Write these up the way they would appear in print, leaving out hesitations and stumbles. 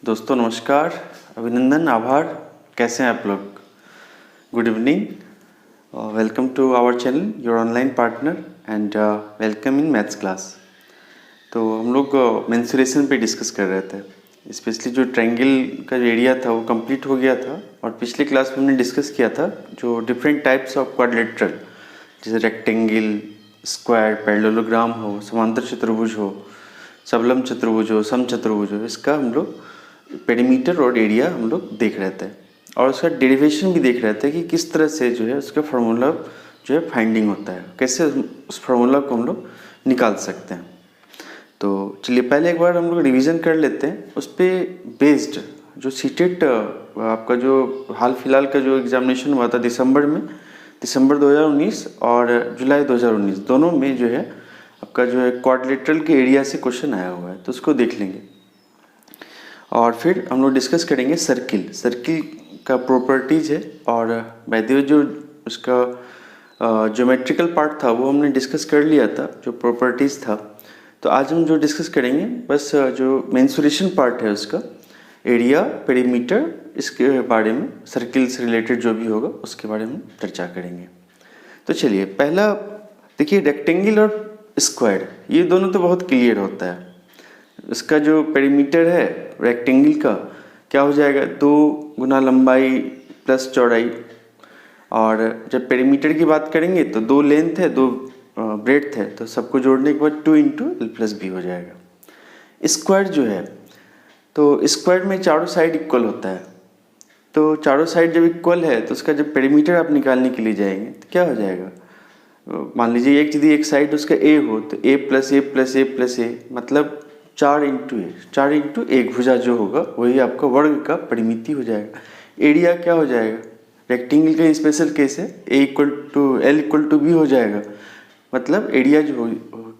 दोस्तों नमस्कार, अभिनंदन, आभार। कैसे हैं आप लोग? Good evening, welcome to our channel your online partner and welcome in maths class. तो हम लोग मेंसुरेशन पे डिस्कस कर रहे थे, स्पेशली जो ट्रायंगल का जो एरिया था वो कंप्लीट हो गया था। और पिछले क्लास में हमने डिस्कस किया था जो डिफरेंट टाइप्स ऑफ क्वाड्रिलेटरल, जैसे रेक्टेंगल, स्क्वायर, पैरेललोग्राम हो, समांतर चतुर्भुज हो, सबलम चतुर्भुज हो, समचतुर्भुज हो, इसका हम लोग पेरीमीटर और एरिया हम लोग देख रहे थे। और उसका डेरिवेशन भी देख रहे थे कि किस तरह से जो है उसका फार्मूला जो है फाइंडिंग होता है, कैसे उस फार्मूला को हम लोग निकाल सकते हैं। तो चलिए पहले एक बार हम लोग रिवीजन कर लेते हैं। उस पर बेस्ड जो सीटेट आपका जो हाल फिलहाल का जो एग्जामिनेशन हुआ था दिसंबर 2019 और जुलाई 2019 दोनों में जो है आपका जो है क्वाड्रिलेटरल के एरिया से क्वेश्चन आया हुआ है, तो उसको देख लेंगे। और फिर हम लोग डिस्कस करेंगे सर्किल का प्रॉपर्टीज़ है। और बाय द वे जो उसका ज्योमेट्रिकल पार्ट था वो हमने डिस्कस कर लिया था, जो प्रॉपर्टीज़ था। तो आज हम जो डिस्कस करेंगे बस जो मेंसुरेशन पार्ट है उसका एरिया, पेरीमीटर, इसके बारे में, सर्किल से रिलेटेड जो भी होगा उसके बारे में चर्चा करेंगे। तो चलिए पहला देखिए, रेक्टेंगल और स्क्वायर ये दोनों तो बहुत क्लियर होता है। इसका जो पेरीमीटर है रेक्टेंगल का क्या हो जाएगा, 2 गुना लंबाई प्लस चौड़ाई। और जब पेरीमीटर की बात करेंगे तो 2 लेंथ है, 2 ब्रेड्थ है, तो सबको जोड़ने के बाद 2 इंटू एल प्लस बी हो जाएगा। स्क्वायर जो है तो स्क्वायर में चारों साइड इक्वल होता है। तो चारों साइड जब इक्वल है तो उसका जब पेरीमीटर आप निकालने के लिए जाएंगे तो क्या हो जाएगा, मान लीजिए यदि एक साइड उसका ए हो तो ए प्लस ए प्लस ए प्लस ए, मतलब 4 इंटू एक भुजा जो होगा वही आपका वर्ग का परिमिति हो जाएगा। एरिया क्या हो जाएगा, रेक्टेंगल का स्पेशल केस है, A equal to L equal to B हो जाएगा, मतलब एरिया जो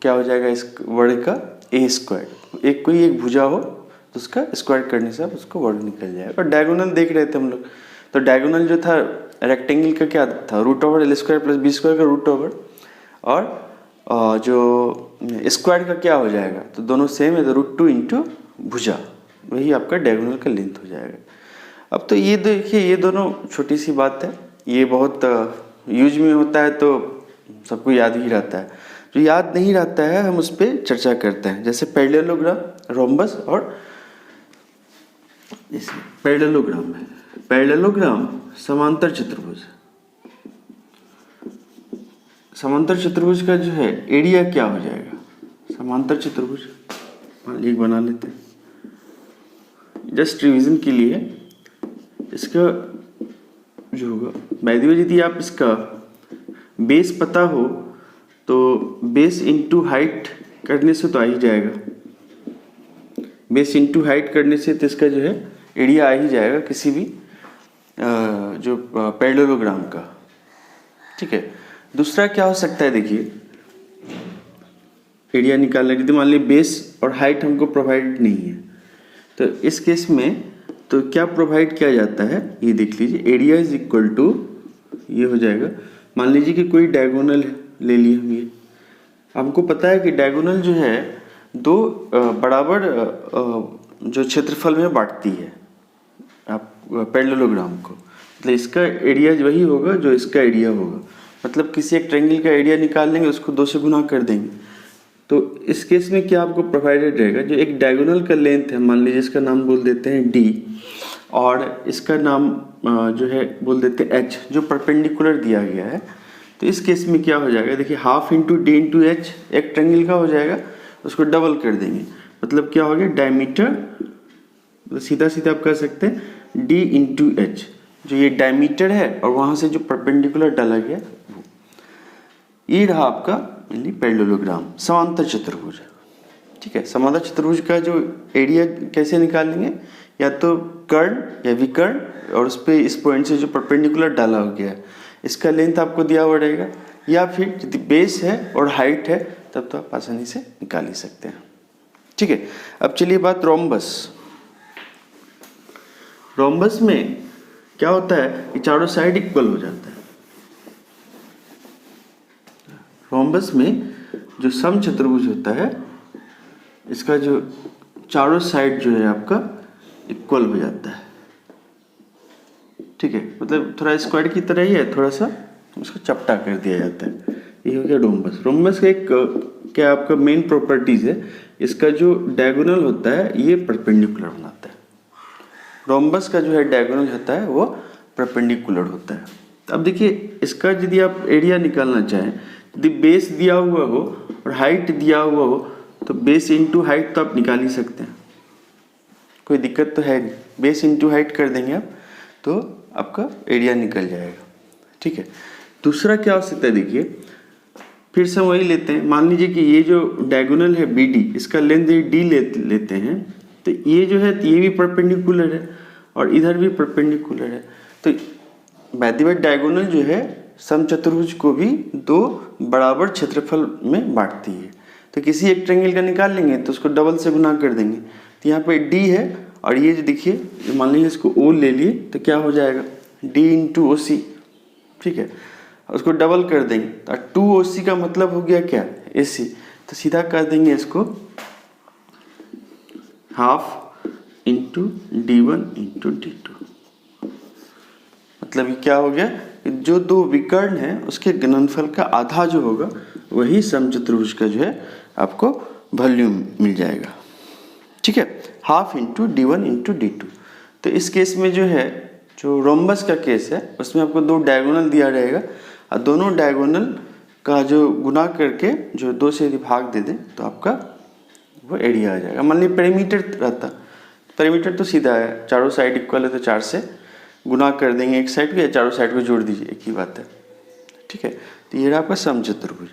क्या हो जाएगा इस वर्ग का ए स्क्वायर। एक कोई एक भुजा हो तो उसका स्क्वायर करने से आप उसको वर्ग निकल जाएगा। और डायगोनल देख रहे थे हम लोग, तो डायगोनल जो था रेक्टेंगल का क्या था, root over L square plus B square का रूट ओवर। और जो स्क्वायर का क्या हो जाएगा, तो दोनों सेम है, तो √2 इंटू भुजा, वही आपका डायगोनल का लेंथ हो जाएगा। अब तो ये देखिए, ये दोनों छोटी सी बात है, ये बहुत यूज में होता है तो सबको याद ही रहता है। जो याद नहीं रहता है हम उस पर चर्चा करते हैं, जैसे पैरेललोग्राम, रोम्बस और पैरेललोग्राम है। पैरेललोग्राम समांतर चतुर्भुज, समांतर चतुर्भुज का जो है एरिया क्या हो जाएगा, समांतर चतुर्भुज मान लीजिए बना लेते हैं जस्ट रिवीजन के लिए। इसका जो होगा बाय द वे, यदि आप इसका बेस पता हो तो बेस इंटू हाइट करने से तो आ ही जाएगा, बेस इंटू हाइट करने से तो इसका जो है एरिया आ ही जाएगा किसी भी जो पैरेललोग्राम का। ठीक है, दूसरा क्या हो सकता है, देखिए एरिया निकालने के लिए मान लीजिए बेस और हाइट हमको प्रोवाइड नहीं है, तो इस केस में तो क्या प्रोवाइड किया जाता है, ये देख लीजिए, एरिया इज इक्वल टू ये हो जाएगा। मान लीजिए कि कोई डायगोनल ले लिए हम, ये हमको पता है कि डायगोनल जो है 2 बराबर जो क्षेत्रफल में बांटती है आप पैरेललोग्राम को, मतलब इसका एरिया वही होगा जो इसका एरिया होगा। मतलब किसी एक ट्रायंगल का एरिया निकाल लेंगे, उसको 2 से गुना कर देंगे, तो इस केस में क्या आपको प्रोवाइडेड रहेगा, जो एक डायगोनल का लेंथ है, मान लीजिए इसका नाम बोल देते हैं डी, और इसका नाम जो है बोल देते हैं एच, जो परपेंडिकुलर दिया गया है। तो इस केस में क्या हो जाएगा, देखिए half into D into H एक ट्रायंगल का हो जाएगा, उसको डबल कर देंगे, मतलब क्या हो गया डायमीटर, सीधा सीधा आप कह सकते हैं डी इंटू एच, जो ये डायमीटर है और वहाँ से जो परपेंडिकुलर डाला गया वो, ये रहा आपका मेनली पैरेललोग्राम, समांतर चतुर्भुज। ठीक है, समांतर चतुर्भुज का जो एरिया कैसे निकालेंगे, या तो कर्ण या विकर्ण, और उस पर इस पॉइंट से जो परपेंडिकुलर डाला हो गया है इसका लेंथ आपको दिया हुआ रहेगा, या फिर यदि बेस है और हाइट है तब तो आप आसानी से निकाल ही सकते हैं। ठीक है, अब चलिए बात रोम्बस। रोम्बस में क्या होता है कि चारों साइड इक्वल हो जाता है। रोम्बस में जो समचतुर्भुज होता है इसका जो चारों साइड जो है आपका इक्वल हो जाता है। ठीक है, मतलब थोड़ा स्क्वायर की तरह ही है, थोड़ा सा उसको चपटा कर दिया जाता है। ये हो गया रोम्बस। रोम्बस का एक क्या आपका मेन प्रॉपर्टीज है, इसका जो डायगोनल होता है ये परपेंडिकुलर बनाता है। रोम्बस का जो है डायगोनल होता है वो परपेंडिकुलर होता है। अब देखिए इसका यदि आप एरिया निकालना चाहें, यदि बेस दिया हुआ हो और हाइट दिया हुआ हो तो बेस इंटू हाइट तो आप निकाल ही सकते हैं, कोई दिक्कत तो है नहीं। बेस इंटू हाइट कर देंगे आप तो आपका एरिया निकल जाएगा। ठीक है, दूसरा क्या हो सकता है, देखिए फिर से वही लेते हैं। मान लीजिए कि ये जो डायगोनल है बी डी, इसका लेंथ डी लेते हैं, तो ये जो है ये भी परपेंडिकुलर है और इधर भी परपेंडिकुलर है। तो वैदिवत डायगोनल जो है समचतुर्भुज को भी दो बराबर क्षेत्रफल में बांटती है। तो किसी एक ट्रायंगल का निकाल लेंगे तो उसको डबल से गुना कर देंगे। तो यहाँ पे डी है और ये जो देखिए मान लीजिए इसको ओ ले लिए तो क्या हो जाएगा, डी इंटू ओ सी। ठीक है, उसको डबल कर देंगे तो 2OC का मतलब हो गया क्या, AC। तो सीधा कर देंगे इसको half into D1 into D2। मतलब ये क्या हो गया, जो दो विकर्ण है उसके गुणनफल का आधा जो होगा वही समचतुर्भुज का जो है आपको वॉल्यूम मिल जाएगा। ठीक है, half into D1 into D2। तो इस केस में जो है, जो रोम्बस का केस है उसमें आपको दो डायगोनल दिया रहेगा और दोनों डायगोनल का जो गुना करके जो 2 से यदि भाग दे दें तो आपका वो एरिया आ जाएगा। मान लीजिए पेरीमीटर रहता, पेरीमीटर तो सीधा है, चारों साइड इक्वल है तो 4 से गुना कर देंगे एक साइड को या चारों साइड को जोड़ दीजिए, एक ही बात है। ठीक है, तो ये रहा आपका समचतुर्भुज।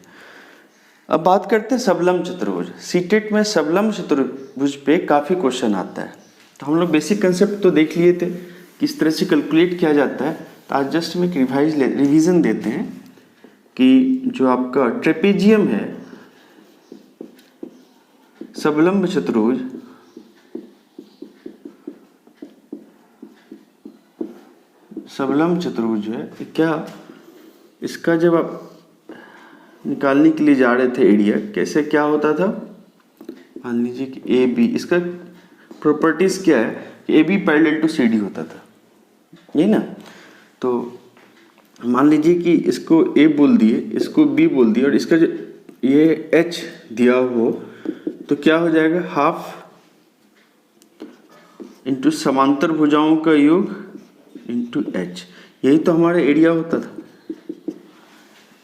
अब बात करते हैं सबलम चतुर्भुज। सीटेट में सबलम चतुर्भुज पे काफ़ी क्वेश्चन आता है। तो हम लोग बेसिक कंसेप्ट तो देख लिए थे किस तरह से कैलकुलेट किया जाता है। तो आज जस्ट में एक रिवीजन देते हैं कि जो आपका ट्रेपेजियम है, सबलम्ब चतुर्भुज, सबलम्ब चतुर्भुज जो है क्या, इसका जब आप निकालने के लिए जा रहे थे एरिया, कैसे क्या होता था, मान लीजिए कि ए बी, इसका प्रॉपर्टीज क्या है, A B parallel to C D होता था, ये ना। तो मान लीजिए कि इसको ए बोल दिए, इसको बी बोल दिए और इसका जो ये एच दिया हो तो क्या हो जाएगा, हाफ इंटू समांतर भुजाओं का योग इंटू एच। यही तो हमारा एरिया होता था,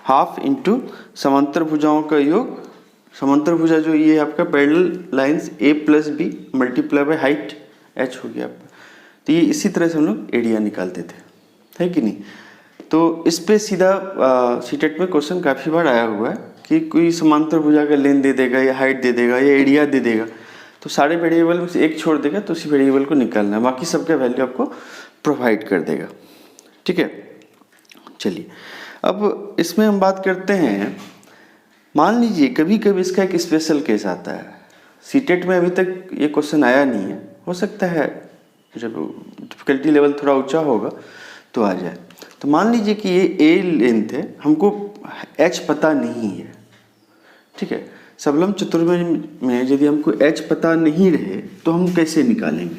हाफ इंटू समांतर भुजाओं का योग। समांतर भुजा जो ये आपका parallel lines A plus B multiply by height H हो गया आपका। तो ये इसी तरह से हम लोग एरिया निकालते थे, है कि नहीं। तो इस पे सीधा सीटेट में क्वेश्चन काफ़ी बार आया हुआ है कि कोई समांतर भुजा का लेंथ दे देगा या हाइट दे देगा या एरिया दे देगा, तो सारे वेरिएबल में से एक छोड़ देगा तो उसी वेरिएबल को निकालना है, बाकी सबका वैल्यू आपको प्रोवाइड कर देगा। ठीक है, चलिए अब इसमें हम बात करते हैं। मान लीजिए कभी कभी इसका एक स्पेशल केस आता है, सीटेट में अभी तक ये क्वेश्चन आया नहीं है, हो सकता है जब डिफिकल्टी लेवल थोड़ा ऊंचा होगा तो आ जाए। तो मान लीजिए कि ये ए लेंथ है, हमको एच पता नहीं है। ठीक है, सबलम चतुर्भुज में यदि हमको एच पता नहीं रहे तो हम कैसे निकालेंगे,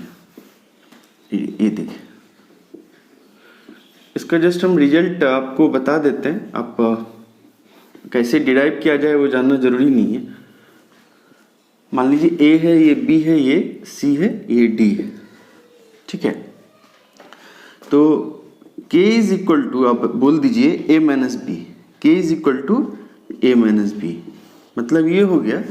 ये देखिए इसका जस्ट हम रिजल्ट आपको बता देते हैं। आप कैसे डिराइव किया जाए वो जानना जरूरी नहीं है। मान लीजिए ए है, ये बी है, ये सी है, ये डी है। ठीक है, तो k इज इक्वल टू, आप बोल दीजिए a minus B, K is equal to a minus B. मतलब ये हो गया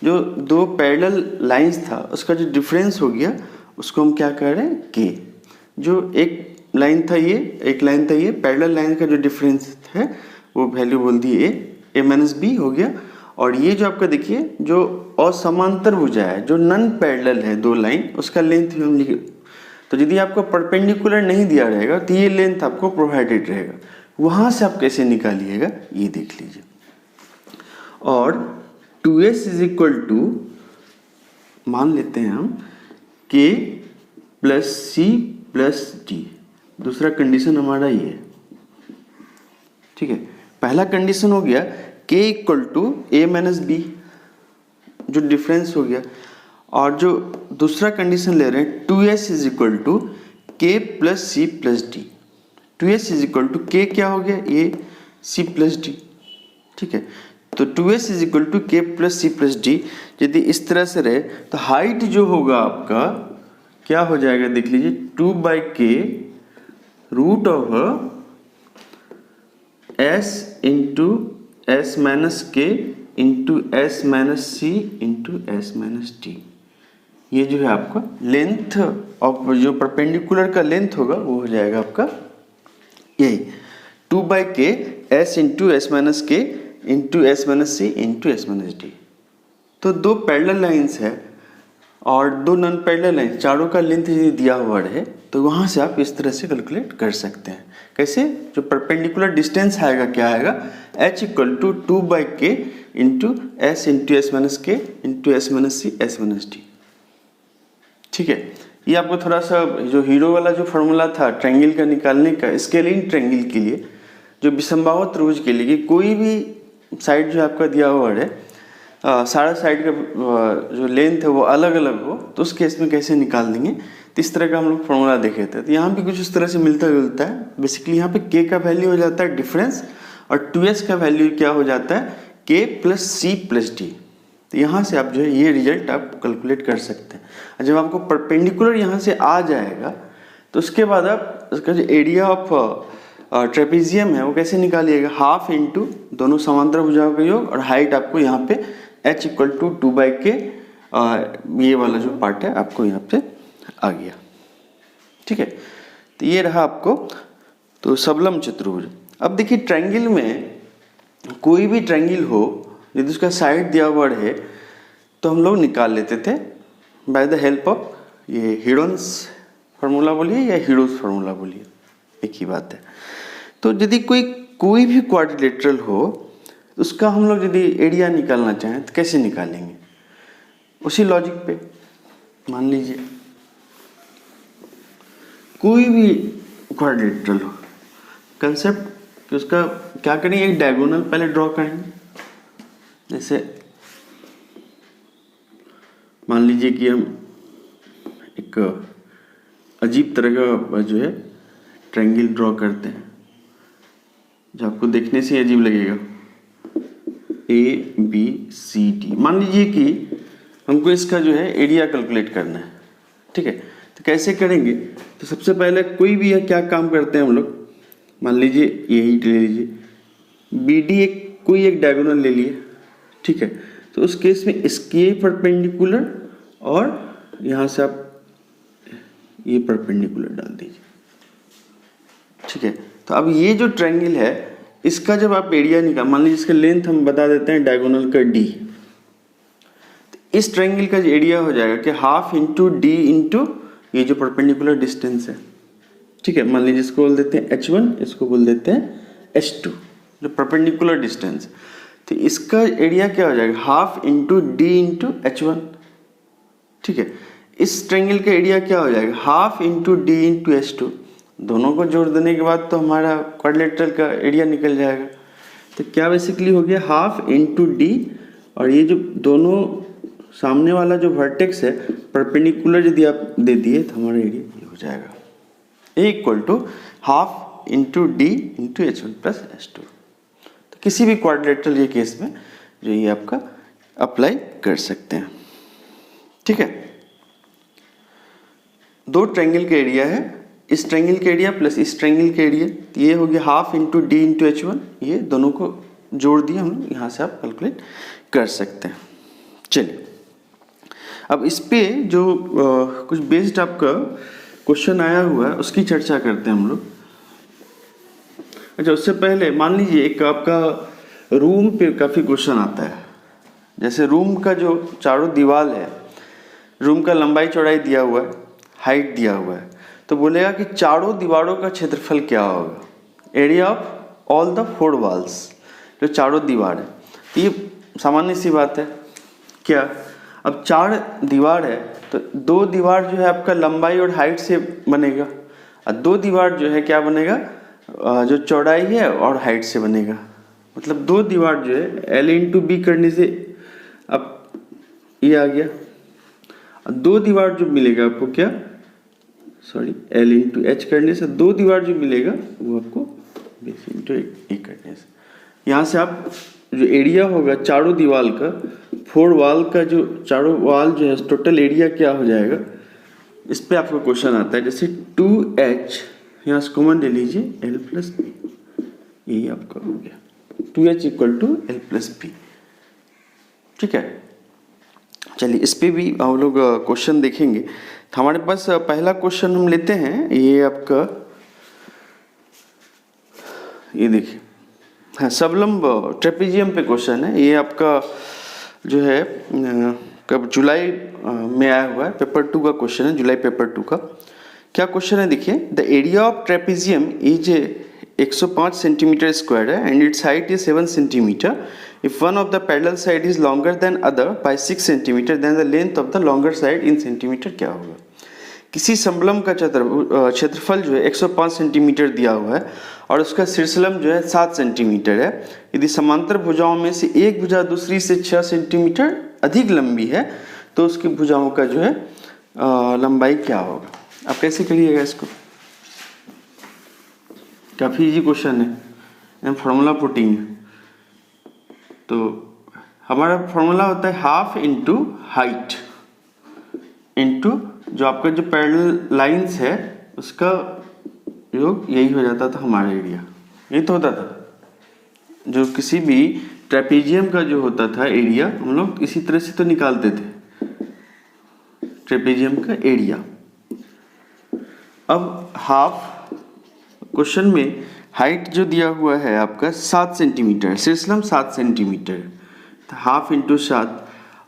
जो दो पैरेलल लाइंस था उसका जो डिफरेंस हो गया उसको हम क्या कह रहे हैं, k। जो एक लाइन था ये, एक लाइन था ये, पैरेलल लाइन का जो डिफरेंस है वो वैल्यू बोल दी a माइनस बी हो गया। और ये जो आपका देखिए जो असमांतर भुजा है, जो नॉन पैरेलल है दो लाइन, उसका लेंथ भी हम लिखे। तो यदि आपको परपेंडिकुलर नहीं दिया रहेगा तो ये लेंथ आपको प्रोवाइडेड रहेगा, वहां से आप कैसे निकालिएगा ये देख लीजिए। और 2s इज इक्वल टू मान लेते हैं हम k plus C plus D. दूसरा कंडीशन हमारा ये है। ठीक है, पहला कंडीशन हो गया k equal to a minus B, जो डिफरेंस हो गया। और जो दूसरा कंडीशन ले रहे हैं 2s is equal to K plus C plus D. 2s is equal to K क्या हो गया, ये सी प्लस डी, ठीक है। तो 2s is equal to K plus C plus D यदि इस तरह से रहे तो हाइट जो होगा आपका क्या हो जाएगा, देख लीजिए 2/k root of s into S minus K into S minus C into S minus D. ये जो है आपका लेंथ ऑफ जो परपेंडिकुलर का लेंथ होगा वो हो जाएगा आपका यही 2/k s into S minus K into S minus C into S minus D. तो दो पैरेलल लाइंस है और दो नॉन पैरेलल लाइन, चारों का लेंथ यदि दिया हुआ है तो वहाँ से आप इस तरह से कैलकुलेट कर सकते हैं। कैसे, जो परपेंडिकुलर डिस्टेंस आएगा क्या आएगा, h equal to 2/k into S into S minus K into S minus C S minus D, ठीक है। ये आपको थोड़ा सा जो हीरो वाला जो फॉर्मूला था ट्रायंगल का निकालने का, स्केलिंग ट्रायंगल के लिए, जो विषमबाहु त्रिभुज के लिए, कि कोई भी साइड जो आपका दिया हुआ है सारा साइड का जो लेंथ है वो अलग अलग हो तो उस केस में कैसे निकाल देंगे, तो इस तरह का हम लोग फॉर्मूला देखे थे। तो यहाँ भी कुछ इस तरह से मिलता जुलता है। बेसिकली यहाँ पे k का वैल्यू हो जाता है डिफरेंस और 2s का वैल्यू क्या हो जाता है, k plus C plus D. तो यहाँ से आप जो है ये रिजल्ट आप कैलकुलेट कर सकते हैं। और जब आपको परपेंडिकुलर यहाँ से आ जाएगा तो उसके बाद आप उसका जो एरिया ऑफ ट्रेपेजियम है वो कैसे निकालिएगा, हाफ इंटू दोनों समांतर भुजाओं का योग और हाइट आपको यहाँ पे h इक्वल टू 2/k, ये वाला जो पार्ट है आपको यहाँ पे आ गया, ठीक है। तो ये रहा आपको तो सबलम चतुर्भुज। अब देखिए ट्रायंगल में कोई भी ट्रायंगल हो यदि उसका साइड दिया हुआ है तो हम लोग निकाल लेते थे बाय द हेल्प ऑफ ये हिडन्स फार्मूला बोलिए या हीरोज फार्मूला बोलिए, एक ही बात है। तो यदि कोई भी क्वाड्रिलेटरल हो तो उसका हम लोग यदि एरिया निकालना चाहें तो कैसे निकालेंगे, उसी लॉजिक पे मान लीजिए कोई भी क्वाड्रिलेटरल हो, कंसेप्ट कि उसका क्या करेंगे, एक डायगोनल पहले ड्रॉ करेंगे। जैसे मान लीजिए कि हम एक अजीब तरह का जो है ट्रायंगल ड्रॉ करते हैं जो आपको देखने से अजीब लगेगा, ABCD। मान लीजिए कि हमको इसका जो है एरिया कैलकुलेट करना है, ठीक है। तो कैसे करेंगे, तो सबसे पहले कोई भी क्या काम करते हैं हम लोग, मान लीजिए यही ले लीजिए BD, कोई एक डायगोनल ले लिए, ठीक है। तो उस केस में इसके परपेंडिकुलर और यहाँ से आप ये परपेंडिकुलर डाल दीजिए, ठीक है। तो अब ये जो ट्रायंगल है इसका जब आप एरिया निकाल, मान लीजिए इसका लेंथ हम बता देते हैं डायगोनल का D, तो इस ट्रायंगल का एरिया हो जाएगा कि हाफ इंटू D इंटू ये जो परपेंडिकुलर डिस्टेंस है, ठीक है। मान लीजिए इसको बोल देते हैं H1, इसको बोल देते हैं H2, जो परपेंडिकुलर डिस्टेंस। तो इसका एरिया क्या हो जाएगा, half into D into H1, ठीक है। इस ट्रायंगल का एरिया क्या हो जाएगा, half into D into H2। दोनों को जोड़ देने के बाद तो हमारा क्वाड्रिलेटरल का एरिया निकल जाएगा। तो क्या बेसिकली हो गया, हाफ इंटू D, और ये जो दोनों सामने वाला जो वर्टेक्स है परपेंडिकुलर यदि आप दे दिए तो हमारा एरिया ये हो जाएगा, A equal to half into D into H1 plus H2। तो किसी भी क्वाड्रिलेटरल ये केस में जो ये आपका अप्लाई कर सकते हैं, ठीक है। दो ट्रायंगल का एरिया है, इस ट्रायंगल के एरिया प्लस इस ट्रायंगल के एरिया, तो ये हो गया half into D into H1। ये दोनों को जोड़ दिए हम लोग, यहाँ से आप कैलकुलेट कर सकते हैं। चलिए अब इस पे जो कुछ बेस्ड आपका क्वेश्चन आया हुआ है उसकी चर्चा करते हैं हम लोग। अच्छा, उससे पहले मान लीजिए एक आपका रूम पे काफ़ी क्वेश्चन आता है। जैसे रूम का जो चारों दीवार है, रूम का लंबाई चौड़ाई दिया हुआ है, हाइट दिया हुआ है, तो बोलेगा कि चारों दीवारों का क्षेत्रफल क्या होगा, area of all the 4 walls, जो चारों दीवार है। तो ये सामान्य सी बात है क्या, अब 4 दीवार है तो 2 दीवार जो है आपका लंबाई और हाइट से बनेगा और 2 दीवार जो है क्या बनेगा, जो चौड़ाई है और हाइट से बनेगा। मतलब 2 दीवार जो है L इंटू B करने से अब ये आ गया। दो दीवार जो मिलेगा आपको क्या, सॉरी L इंटू एच करने से दो दीवार जो मिलेगा वो आपको बेस इंटू ए करने से, यहाँ से आप जो एरिया होगा चारों दीवार का, फोर वाल का जो चारों वाल जो है टोटल एरिया क्या हो जाएगा, इस पे आपको क्वेश्चन आता है। जैसे 2h यहाँ से कॉमन ले लीजिए, L प्लस बी, यही आपका हो गया 2h equal to L plus B. ठीक है, चलिए इस पे भी हम लोग क्वेश्चन देखेंगे। तो हमारे पास पहला क्वेश्चन हम लेते हैं, ये आपका ये देखिए, हाँ सबलम्ब ट्रेपेजियम पे क्वेश्चन है। ये आपका जो है कब जुलाई में आया हुआ है, पेपर 2 का क्वेश्चन है, जुलाई पेपर 2 का। क्या क्वेश्चन है देखिए, the area of trapezium is 105 centimetre square है and its height is 7 centimetre. If one of the parallel side is longer than other by 6 centimetre then the length of the longer side in centimetre क्या होगा। किसी समलम्ब का क्षेत्रफल जो है 105 centimetre दिया हुआ है और उसका शीर्षलम्ब जो है 7 सेंटीमीटर है। यदि समांतर भुजाओं में से एक भुजा दूसरी से 6 सेंटीमीटर अधिक लंबी है तो उसकी भुजाओं का जो है लंबाई क्या होगा। आप कैसे करिएगा इसको, काफ़ी इजी क्वेश्चन है, फॉर्मूला पुटिंग। तो हमारा फॉर्मूला होता है हाफ इंटू हाइट इंटू जो आपका जो पैरेलल लाइंस है उसका योग, यही हो जाता था हमारा एरिया। यही तो होता था जो किसी भी ट्रेपेजियम का जो होता था एरिया, हम लोग इसी तरह से तो निकालते थे ट्रेपेजियम का एरिया। अब हाफ क्वेश्चन में हाइट जो दिया हुआ है आपका 7 सेंटीमीटर, शीर्षलम्ब 7 सेंटीमीटर, तो हाफ इंटू 7,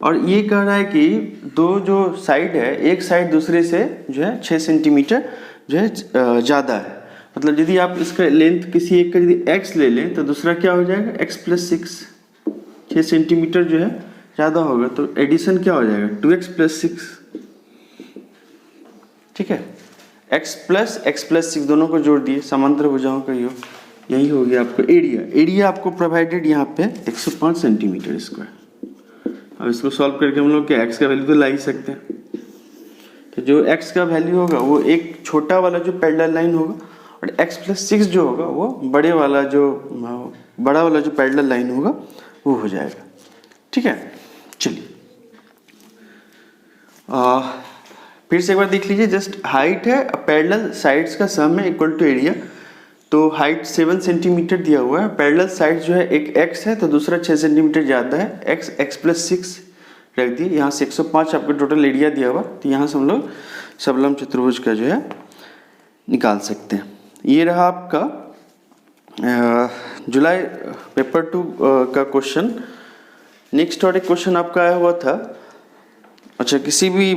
और ये कह रहा है कि दो जो साइड है एक साइड दूसरे से जो है 6 सेंटीमीटर जो है ज़्यादा है। मतलब यदि आप इसका लेंथ किसी एक का यदि x ले लें तो दूसरा क्या हो जाएगा x प्लस 6 सेंटीमीटर जो है ज़्यादा होगा, तो एडिशन क्या हो जाएगा 2x प्लस 6। ठीक है, x प्लस 6 दोनों को जोड़ दिए, समांतर भुजाओं का योग, यही हो गया आपको एरिया। एरिया आपको प्रोवाइडेड यहाँ पे 105 सेंटीमीटर स्क्वायर। अब इसको सॉल्व करके हम लोग क्या x का वैल्यू तो ला ही सकते हैं। तो जो x का वैल्यू होगा वो एक छोटा वाला जो पैरेलल लाइन होगा और x प्लस 6 जो होगा वो बड़ा वाला जो पैरेलल लाइन होगा वो हो जाएगा। ठीक है, चलिए फिर से एक बार देख लीजिए। जस्ट हाइट है पैरेलल साइड्स का सम है इक्वल टू एरिया। तो हाइट 7 सेंटीमीटर दिया हुआ है, पैरेलल साइड जो है एक x है तो दूसरा 6 सेंटीमीटर ज़्यादा है, x प्लस 6 रख दिए। यहाँ से 105 आपको टोटल एरिया दिया हुआ, तो यहाँ से हम लोग सबलम्ब चतुर्भुज का जो है निकाल सकते हैं। ये रहा आपका जुलाई पेपर 2 का क्वेश्चन। नेक्स्ट और एक क्वेश्चन आपका आया हुआ था, अच्छा किसी भी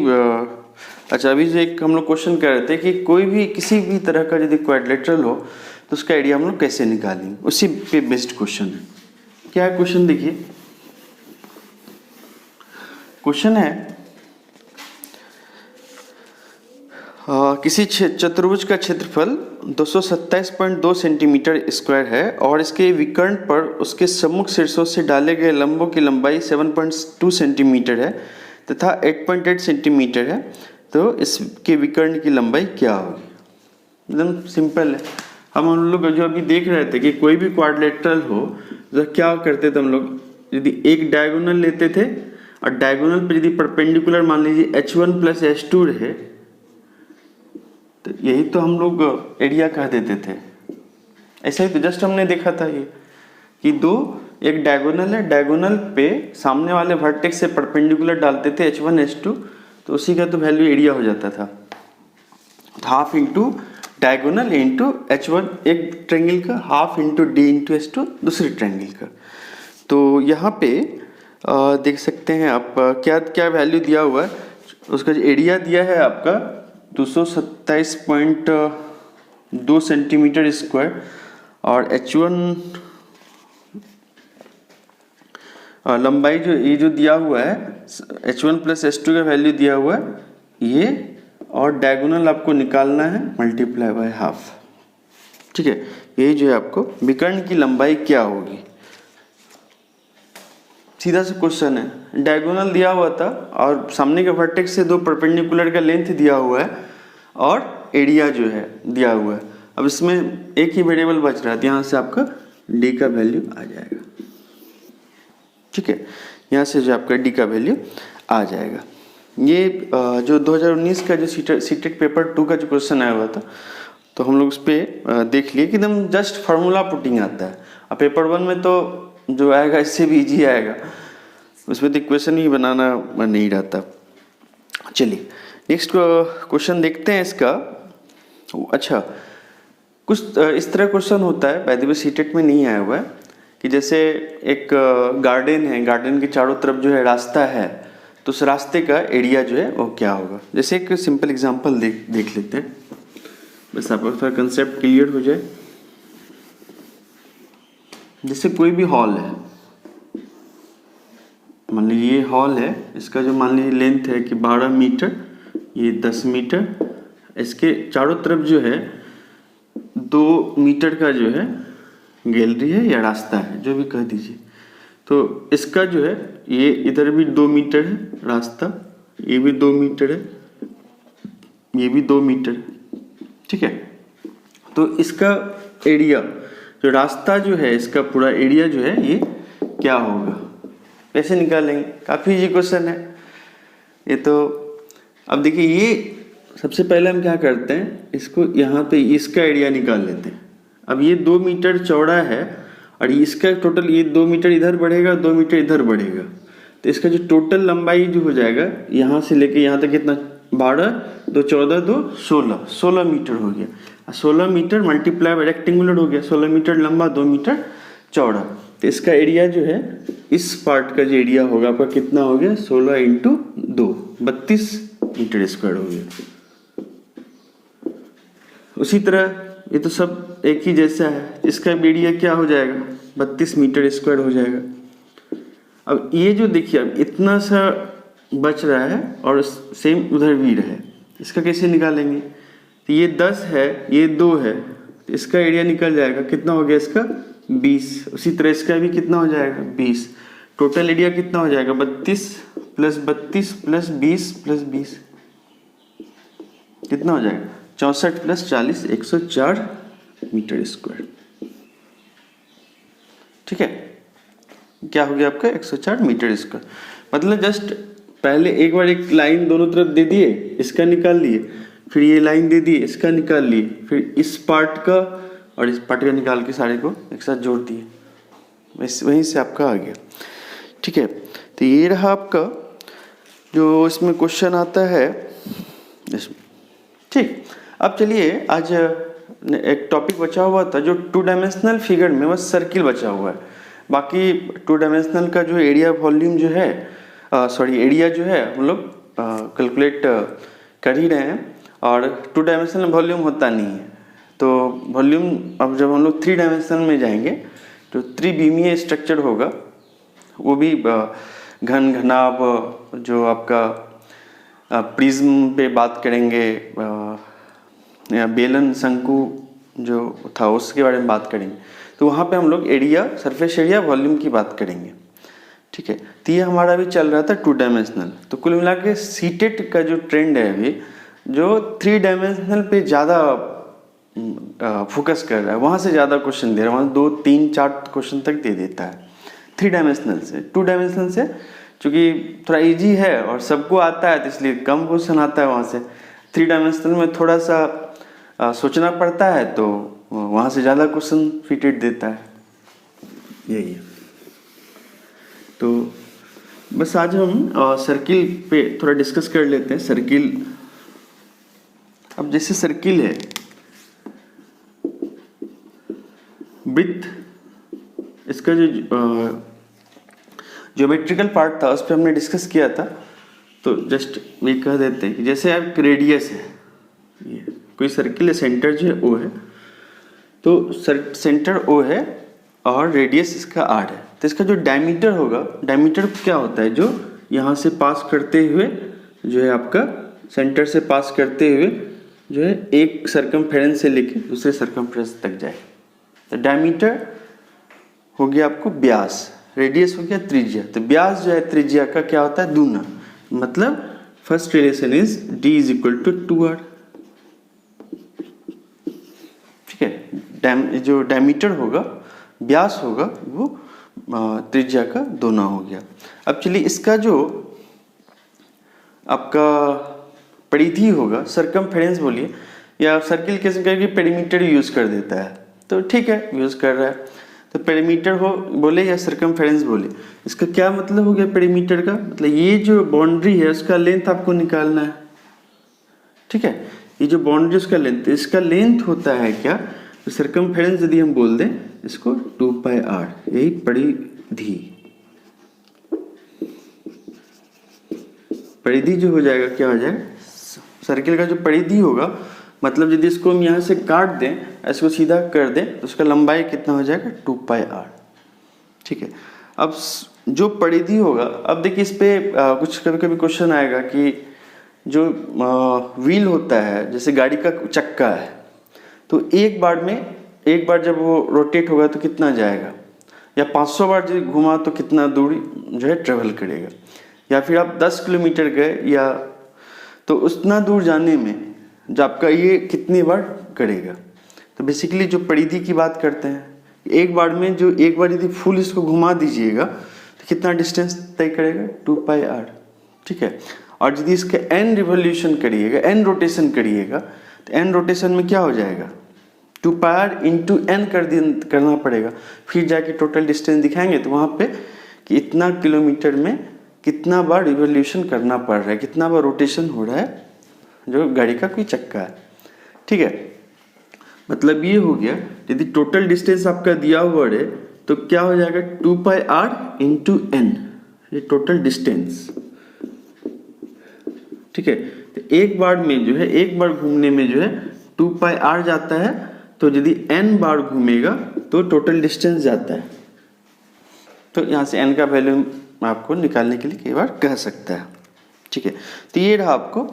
अच्छा अभी जो एक हम लोग क्वेश्चन कर रहे थे कि कोई भी किसी भी तरह का यदि क्वाड्रिलेटरल हो तो उसका एरिया हम लोग कैसे निकालेंगे, उसी पे बेस्ड क्वेश्चन है। क्या है क्वेश्चन देखिए, क्वेश्चन है किसी चतुर्भुज का क्षेत्रफल 227.2 सेंटीमीटर स्क्वायर है और इसके विकर्ण पर उसके सम्मुख शीर्षों से डाले गए लंबों की लंबाई 7.2 सेंटीमीटर है तथा 8.8 सेंटीमीटर है, तो इसके विकर्ण की लंबाई क्या होगी। एकदम सिंपल है। हम लोग जो अभी देख रहे थे कि कोई भी क्वाड्रिलेटरल हो तो क्या करते थे हम लोग, यदि एक डायगोनल लेते थे और डायगोनल पर यदि परपेंडिकुलर मान लीजिए h1 प्लस h2 रहे तो यही तो हम लोग एरिया कह देते थे। ऐसा ही तो जस्ट हमने देखा था ये कि एक डायगोनल है, डायगोनल पे सामने वाले वर्टेक्स से परपेंडिकुलर डालते थे h1 h2, तो उसी का तो वैल्यू एरिया हो जाता था। Half into diagonal into h1 एक ट्रायंगल का, half into d into h2 दूसरे ट्रायंगल का। तो यहाँ पे देख सकते हैं आप क्या क्या वैल्यू दिया हुआ है। उसका जो एरिया दिया है आपका 227.2 सेंटीमीटर स्क्वायर और h1 लंबाई जो ये जो दिया हुआ है h1 प्लस h2 का वैल्यू दिया हुआ है ये, और डायगोनल आपको निकालना है मल्टीप्लाई बाय हाफ। ठीक है, ये जो है आपको विकर्ण की लंबाई क्या होगी। सीधा सा क्वेश्चन है, डायगोनल दिया हुआ था और सामने के वर्टेक्स से दो परपेंडिकुलर का लेंथ दिया हुआ है और एरिया जो है दिया हुआ है। अब इसमें एक ही वेरिएबल बच रहा है, तो यहाँ से आपका डी का वैल्यू आ जाएगा। ठीक है, यहाँ से जो आपका डी का वैल्यू आ जाएगा। ये जो 2019 का जो सीटेट पेपर 2 का जो क्वेश्चन आया हुआ था, तो हम लोग उस पर देख लिए कि एकदम जस्ट फार्मूला पुटिंग आता है। अब पेपर 1 में तो जो आएगा इससे भी इजी आएगा, उसमें तो इक्वेशन ही बनाना नहीं रहता। चलिए नेक्स्ट क्वेश्चन देखते हैं इसका। अच्छा, कुछ इस तरह क्वेश्चन होता है, बाय द वे सीटेट में नहीं आया हुआ है, कि जैसे एक गार्डन है, गार्डन के चारों तरफ जो है रास्ता है, तो उस रास्ते का एरिया जो है वो क्या होगा। जैसे एक सिंपल एग्जांपल देख लेते हैं, बस आपको थोड़ा कंसेप्ट क्लियर हो जाए। जैसे कोई भी हॉल है, मान लीजिए ये हॉल है, इसका जो मान लीजिए लेंथ है कि 12 मीटर, ये 10 मीटर, इसके चारों तरफ जो है 2 मीटर का जो है गैलरी है या रास्ता है, जो भी कह दीजिए। तो इसका जो है ये इधर भी 2 मीटर है रास्ता, ये भी 2 मीटर है, ये भी 2 मीटर है। ठीक है, तो इसका एरिया जो रास्ता जो है, इसका पूरा एरिया जो है ये क्या होगा, कैसे निकालेंगे। काफ़ी इजी क्वेश्चन है ये तो। अब देखिए, ये सबसे पहले हम क्या करते हैं, इसको यहाँ पे इसका एरिया निकाल लेते हैं। अब ये 2 मीटर चौड़ा है और इसका टोटल, ये 2 मीटर इधर बढ़ेगा, 2 मीटर इधर बढ़ेगा, तो इसका जो टोटल लंबाई जो हो जाएगा यहाँ से लेके यहाँ तक कितना, 12, 2 14, 2 16 मीटर हो गया। 16 मीटर मल्टीप्लाई बाय रेक्टेंगुलर हो गया, 16 मीटर लंबा, 2 मीटर चौड़ा। तो इसका एरिया जो है, इस पार्ट का जो एरिया होगा आपका कितना हो गया, 16 × 2 32 मीटर स्क्वायर हो गया। उसी तरह ये तो सब एक ही जैसा है, इसका एरिया क्या हो जाएगा, 32 मीटर स्क्वायर हो जाएगा। अब ये जो देखिए, अब इतना सा बच रहा है और सेम उधर भी है, इसका कैसे निकालेंगे। तो ये 10 है, ये 2 है, तो इसका एरिया निकल जाएगा, कितना हो गया इसका 20। उसी तरह इसका भी कितना हो जाएगा 20। टोटल एरिया कितना हो जाएगा 32 + 32 + 20 + 20 कितना हो जाएगा 64 + 40 104 मीटर स्क्वायर। ठीक है, क्या हो गया आपका 104 मीटर स्क्वायर। मतलब जस्ट पहले एक बार एक लाइन दोनों तरफ दे दिए, इसका निकाल लिए, फिर ये लाइन दे दी, इसका निकाल लिए, फिर इस पार्ट का और इस पार्ट का निकाल के सारे को एक साथ जोड़ दिए, वहीं से आपका आ गया। ठीक है, तो ये रहा आपका जो इसमें क्वेश्चन आता है इसमें। ठीक, अब चलिए, आज एक टॉपिक बचा हुआ था जो 2 डायमेंशनल फिगर में बस सर्किल बचा हुआ है। बाकी 2 डायमेंशनल का जो एरिया वॉल्यूम जो है, एरिया जो है हम लोग कैलकुलेट कर ही रहे हैं, और 2 डायमेंशनल वॉल्यूम होता नहीं है। तो वॉल्यूम अब जब हम लोग 3 डायमेंशनल में जाएंगे, तो त्रिविमीय स्ट्रक्चर होगा, वो भी घन घनाभ, जो आपका प्रिज्म पे बात करेंगे, या बेलन शंकु जो था उसके बारे में बात करेंगे। तो वहाँ पे हम लोग एरिया, सरफेस एरिया, वॉल्यूम की बात करेंगे। ठीक है, तो ये हमारा भी चल रहा था 2 डायमेंशनल। तो कुल मिला के सीटेट का जो ट्रेंड है अभी, जो 3 डायमेंशनल पे ज़्यादा फोकस कर रहा है, वहाँ से ज़्यादा क्वेश्चन दे रहा है, वहाँ 2 3 4 क्वेश्चन तक दे देता है 3 डायमेंशनल से। 2 डायमेंशनल से चूँकि थोड़ा इजी है और सबको आता है, तो इसलिए कम क्वेश्चन आता है वहाँ से। 3 डायमेंशनल में थोड़ा सा सोचना पड़ता है, तो वहाँ से ज़्यादा क्वेश्चन फिटेड देता है, यही है। तो बस आज हम सर्किल पे थोड़ा डिस्कस कर लेते हैं। सर्किल, अब जैसे सर्किल है, विथ इसका जो ज्योमेट्रिकल पार्ट था उस पर हमने डिस्कस किया था। तो जस्ट ये कह देते हैं कि जैसे आप रेडियस है, ये कोई सर्किल है, सेंटर जो है O है, तो सेंटर O है और रेडियस इसका R है। तो इसका जो डायमीटर होगा, डायमीटर क्या होता है, जो यहाँ से पास करते हुए जो है आपका सेंटर से पास करते हुए जो है एक सर्कमफेरेंस से लेके दूसरे सर्कमफेरेंस तक जाए। तो डायमीटर हो गया आपको व्यास, रेडियस हो गया त्रिज्या, तो व्यास जो है त्रिज्या का क्या होता है, दूना। मतलब first relation is d is equal to 2r। ठीक है, जो डायमीटर होगा, व्यास होगा, वो त्रिज्या का दोना हो गया। अब चलिए इसका जो आपका परिधि होगा, सरकमफेरेंस बोलिए, या सर्किल कैसे करके पेरीमीटर यूज कर देता है, तो ठीक है यूज कर रहा है, तो पेरीमीटर हो बोले या सरकमफेरेंस बोले, इसका क्या मतलब हो गया पेरीमीटर का, मतलब ये जो बाउंड्री है उसका लेंथ आपको निकालना है। ठीक है, ये जो बाउंड्री उसका लेंथ, इसका लेंथ होता है क्या, तो सरकमफेरेंस यदि हम बोल दें इसको 2πr, यही परिधि, परिधि जो हो जाएगा क्या हो जाएगा, सर्किल का जो परिधि होगा, मतलब यदि इसको हम यहाँ से काट दें, इसको सीधा कर दें, तो उसका लंबाई कितना हो जाएगा 2πr। ठीक है, अब जो परिधि होगा, अब देखिए इस पे कुछ कभी कभी क्वेश्चन आएगा कि जो व्हील होता है, जैसे गाड़ी का चक्का है, तो एक बार जब वो रोटेट होगा तो कितना जाएगा, या 500 बार जब घुमा तो कितना दूरी जो है ट्रेवल करेगा, या फिर आप 10 किलोमीटर गए या तो उतना दूर जाने में जो आपका ये कितनी बार करेगा। तो बेसिकली जो परिधि की बात करते हैं, एक बार यदि फुल इसको घुमा दीजिएगा तो कितना डिस्टेंस तय करेगा 2πr। ठीक है, और यदि इसका n रिवोल्यूशन करिएगा, n रोटेशन करिएगा, तो n रोटेशन में क्या हो जाएगा 2πr इंटू n करना पड़ेगा, फिर जाके टोटल डिस्टेंस दिखाएंगे तो वहाँ पे कि इतना किलोमीटर में कितना बार रिवोल्यूशन करना पड़ रहा है, कितना बार रोटेशन हो रहा है जो गाड़ी का कोई चक्का है। ठीक है, मतलब ये हो गया, यदि टोटल डिस्टेंस आपका दिया हुआ है तो क्या हो जाएगा 2πr इंटू n, ये टोटल डिस्टेंस। ठीक है, तो एक बार में जो है, एक बार घूमने में जो है 2πr जाता है, तो यदि n बार घूमेगा तो टोटल डिस्टेंस जाता है। तो यहाँ से n का वैल्यू आपको निकालने के लिए कई बार कह सकता है। ठीक है, तो ये रहा आपको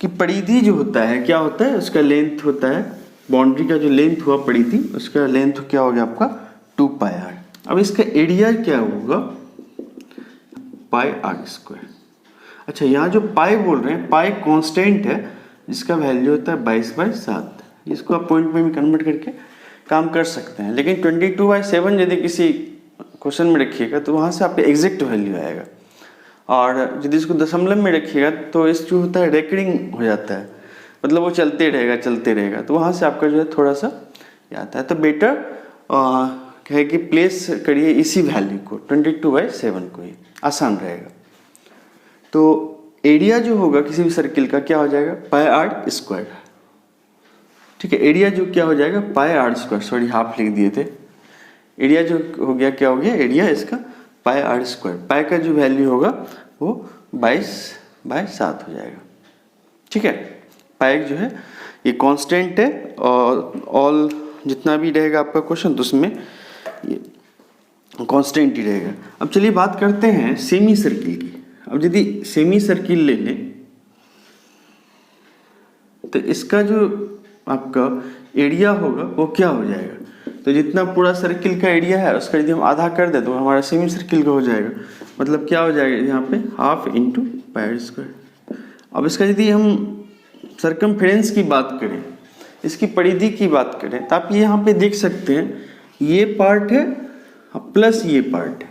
कि परिधि जो होता है क्या होता है, उसका लेंथ होता है, बाउंड्री का जो लेंथ हुआ परिधि, उसका लेंथ क्या हो गया आपका 2πr। अब इसका एरिया क्या होगा πr²। अच्छा, यहाँ जो पाई बोल रहे हैं, पाई कांस्टेंट है जिसका वैल्यू होता है 22/7। इसको आप पॉइंट में भी कन्वर्ट करके काम कर सकते हैं, लेकिन 22/7 यदि किसी क्वेश्चन में रखिएगा तो वहाँ से आपका एग्जैक्ट वैल्यू आएगा, और यदि इसको दशमलव में रखिएगा तो इस जो होता है रेकरिंग हो जाता है, मतलब वो चलते रहेगा, तो वहाँ से आपका जो है थोड़ा सा आता है। तो बेटर है कि प्लेस करिए इसी वैल्यू को 22/7 को, ही आसान रहेगा। तो एरिया जो होगा किसी भी सर्किल का क्या हो जाएगा πr²। ठीक है, एरिया जो क्या हो जाएगा πr², सॉरी हाफ लिख दिए थे, एरिया जो हो गया क्या हो गया, एरिया इसका πr², पाई का जो वैल्यू होगा वो 22/7 हो जाएगा। ठीक है, पाई जो है ये कांस्टेंट है, और ऑल जितना भी रहेगा आपका क्वेश्चन तो उसमें ये कांस्टेंट ही रहेगा। अब चलिए बात करते हैं सेमी सर्किल की। अब यदि सेमी सर्किल ले लें तो इसका जो आपका एरिया होगा वो क्या हो जाएगा, तो जितना पूरा सर्किल का एरिया है उसका यदि हम आधा कर दें तो हमारा सेमी सर्किल का हो जाएगा, मतलब क्या हो जाएगा यहाँ पे हाफ इंटू πr²। अब इसका यदि हम सरकमफेरेंस की बात करें, इसकी परिधि की बात करें, तो आप ये यहाँ पे देख सकते हैं, ये पार्ट है प्लस ये पार्ट है।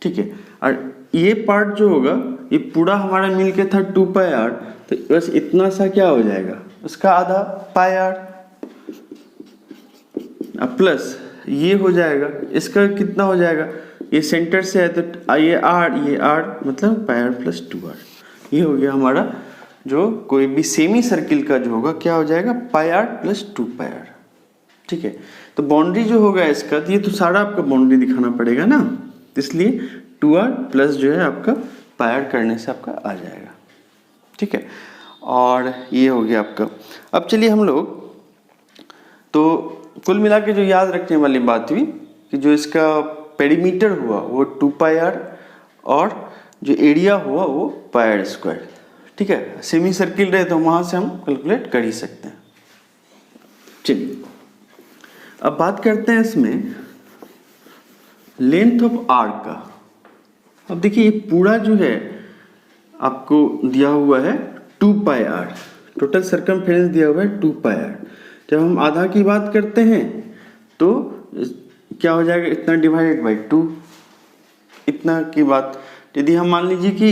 ठीक है, और ये पार्ट जो होगा ये पूरा हमारा मिल के था 2πr, तो बस इतना सा क्या हो जाएगा, उसका आधा πr, प्लस ये हो जाएगा, इसका कितना हो जाएगा, ये सेंटर से है तो ये r मतलब πr + 2r। ये हो गया हमारा जो कोई भी सेमी सर्किल का जो होगा क्या हो जाएगा πr + 2πr। ठीक है, तो बाउंड्री जो होगा इसका, तो ये तो सारा आपका बाउंड्री दिखाना पड़ेगा ना, इसलिए 2r प्लस जो है आपका πr करने से आपका आ जाएगा। ठीक है, और ये हो गया आपका। अब चलिए हम लोग तो कुल मिला के जो याद रखने वाली बात हुई कि जो इसका पेरीमीटर हुआ वो 2πr और जो एरिया हुआ वो πr²। ठीक है, सेमी सर्किल रहे तो वहाँ से हम कैलकुलेट कर ही सकते हैं। चलिए अब बात करते हैं इसमें लेंथ ऑफ आर्क का। अब देखिए ये पूरा जो है आपको दिया हुआ है 2 पाई आर, टोटल सर्कमफेरेंस दिया हुआ है 2 पाई आर। जब हम आधा की बात करते हैं तो क्या हो जाएगा, इतना डिवाइडेड बाई 2, इतना की बात। यदि हम मान लीजिए कि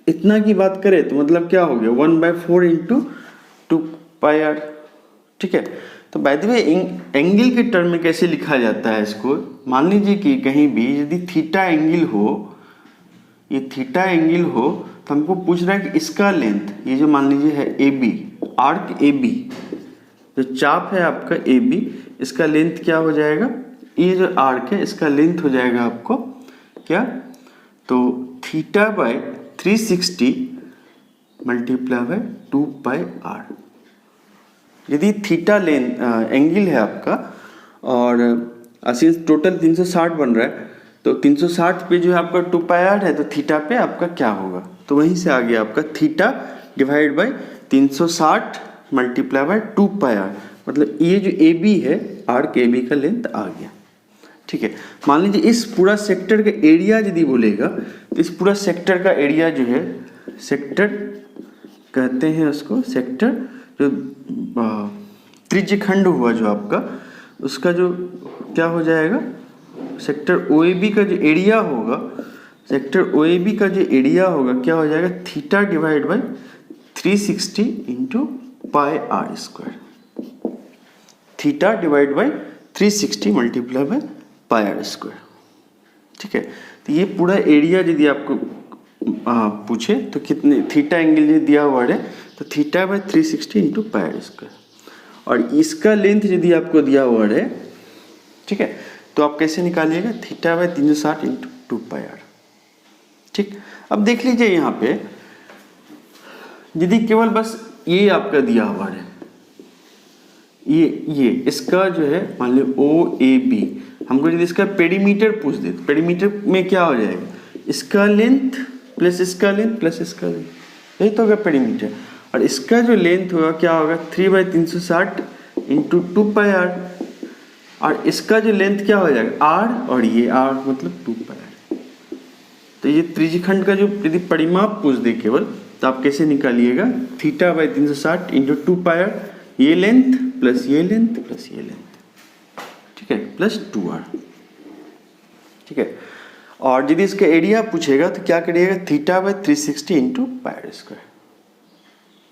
इतना की बात करें तो मतलब क्या हो गया 1/4 इंटू 2 पाई आर। ठीक है, तो बाय द वे एंगल के टर्म में कैसे लिखा जाता है इसको, मान लीजिए कि कहीं भी यदि थीटा एंगल हो, ये थीटा एंगल हो, तो हमको पूछ रहा है कि इसका लेंथ, ये जो मान लीजिए है A B, arc A B, जो चाप है आपका ए बी, इसका लेंथ क्या हो जाएगा, ये जो आर्क है इसका लेंथ हो जाएगा आपको क्या, तो theta by 360 multiply by 2 pi R. यदि थीटा एंगल है आपका और असीस टोटल 360 बन रहा है, तो 360 पे जो है आपका 2 पाई आर है, तो थीटा पे आपका क्या होगा, तो वहीं से आ गया आपका theta divide by 360 multiply by 2 pi R, मतलब ये जो ए बी है, आर्क ए बी का लेंथ आ गया। ठीक है, मान लीजिए इस पूरा सेक्टर का एरिया यदि बोलेगा, तो इस पूरा सेक्टर का एरिया जो है, सेक्टर कहते हैं उसको, सेक्टर जो त्रिज्यखंड हुआ जो आपका, उसका जो क्या हो जाएगा, सेक्टर ओ ए बी का जो एरिया होगा, सेक्टर ओ ए बी का जो एरिया होगा क्या हो जाएगा, theta divide by 360 into pi R square. Theta divide by 360 multiply by pi R square. ठीक है, तो ये पूरा एरिया यदि आपको पूछे तो कितने थीटा एंगल यदि दिया हुआ है, तो theta by 360 into pi R square, और इसका लेंथ यदि आपको दिया हुआ है, ठीक है, तो आप कैसे निकालिएगा, theta by 360 into 2 pi R. ठीक, अब देख लीजिए यहाँ पे यदि केवल बस ये आपका दिया हुआ है, ये इसका जो है मान लो ओ ए बी, हमको यदि इसका पेरीमीटर पूछ दे, तो पेरीमीटर में क्या हो जाएगा, इसका लेंथ प्लस इसका लेंथ प्लस इसका लेंथ, यही तो होगा पेरीमीटर। और इसका जो लेंथ होगा क्या होगा, 3/360 इंटू 2 पाई आर, और इसका जो लेंथ क्या हो जाएगा आर, और ये आर मतलब 2 पाई आर। तो ये त्रिज्यखंड का जो यदि परिमाप पूछ दे केवल, तो आप कैसे निकालिएगा, theta by 360 into 2 pi R, ये लेंथ प्लस ये लेंथ प्लस ये लेंथ, ठीक है, प्लस 2r। ठीक है, और यदि इसका एरिया पूछेगा तो क्या करिएगा, theta by 360 into pi R square.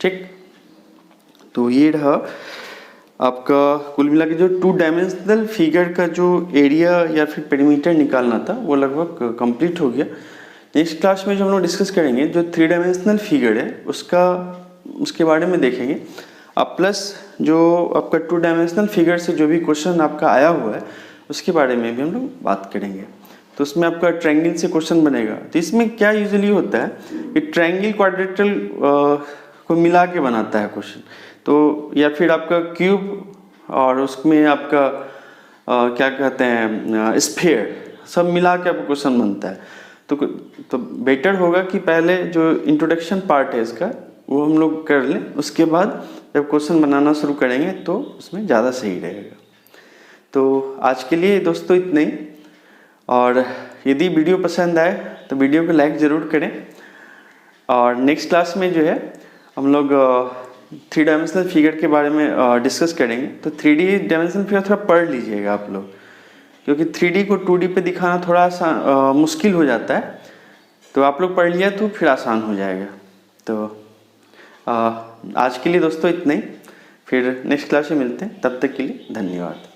ठीक, तो ये रहा आपका कुल मिला के जो 2 डायमेंशनल फिगर का जो एरिया या फिर पेरीमीटर निकालना था, वो लगभग कंप्लीट हो गया। नेक्स्ट क्लास में जो हम लोग डिस्कस करेंगे, जो 3 डायमेंशनल फिगर है उसके बारे में देखेंगे। अब प्लस जो आपका 2 डायमेंशनल फिगर से जो भी क्वेश्चन आपका आया हुआ है, उसके बारे में भी हम लोग बात करेंगे। तो उसमें आपका ट्रायंगल से क्वेश्चन बनेगा। तो इसमें क्या यूजुअली होता है कि ट्रायंगल क्वाड्रेटल को मिला के बनाता है क्वेश्चन, तो या फिर आपका क्यूब और उसमें आपका क्या कहते हैं स्फीयर, सब मिला के आपका क्वेश्चन बनता है। तो बेटर होगा कि पहले जो इंट्रोडक्शन पार्ट है इसका वो हम लोग कर लें, उसके बाद जब क्वेश्चन बनाना शुरू करेंगे तो उसमें ज़्यादा सही रहेगा। तो आज के लिए दोस्तों इतना ही, और यदि वीडियो पसंद आए तो वीडियो को लाइक ज़रूर करें। और नेक्स्ट क्लास में जो है हम लोग 3 डायमेंशनल फिगर के बारे में डिस्कस करेंगे। तो 3D डायमेंशनल फिगर थोड़ा पढ़ लीजिएगा आप लोग, क्योंकि 3D को 2D पे दिखाना थोड़ा मुश्किल हो जाता है। तो आप लोग पढ़ लिया तो फिर आसान हो जाएगा। तो आज के लिए दोस्तों इतना ही, फिर नेक्स्ट क्लास में मिलते हैं, तब तक के लिए धन्यवाद।